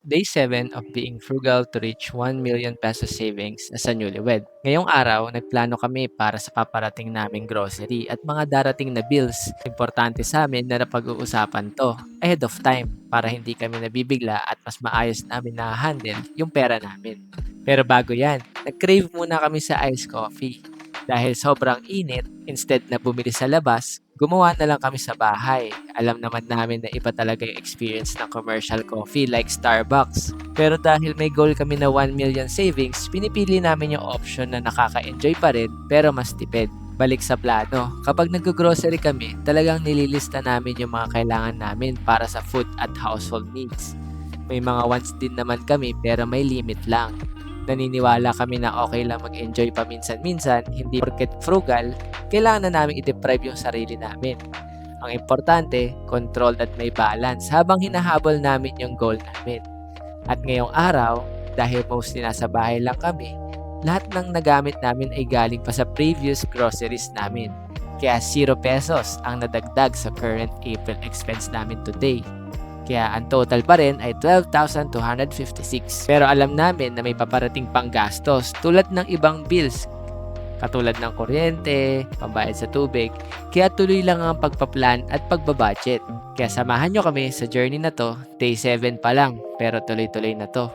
Day 7 of being frugal to reach 1 million pesos savings as a newlywed. Ngayong araw, nagplano kami para sa paparating naming grocery at mga darating na bills. Importante sa amin na napag-uusapan to ahead of time para hindi kami nabibigla at mas maayos namin na-handle yung pera namin. Pero bago yan, nag-crave muna kami sa iced coffee. Dahil sobrang init, instead na bumili sa labas, gumawa na lang kami sa bahay. Alam naman namin na iba talaga yung experience ng commercial coffee like Starbucks. Pero dahil may goal kami na 1 million savings, pinipili namin yung option na nakaka-enjoy pa rin pero mas tipid. Balik sa plano, kapag nag-grocery kami, talagang nililista namin yung mga kailangan namin para sa food at household needs. May mga wants din naman kami pero may limit lang. Naniniwala kami na okay lang mag-enjoy paminsan-minsan, hindi porket frugal, kailangan na namin i-deprive yung sarili namin. Ang importante, controlled at may balance habang hinahabol namin yung goal namin. At ngayong araw, dahil mostly nasa bahay lang kami, lahat ng nagamit namin ay galing pa sa previous groceries namin. Kaya 0 pesos ang nadagdag sa current April expense namin today. Kaya ang total pa rin ay 12,256. Pero alam namin na may paparating pang gastos tulad ng ibang bills katulad ng kuryente, pambayad sa tubig. Kaya tuloy lang ang pagpaplan at pagbabudget. Kaya samahan nyo kami sa journey na to, day 7 pa lang pero tuloy-tuloy na to.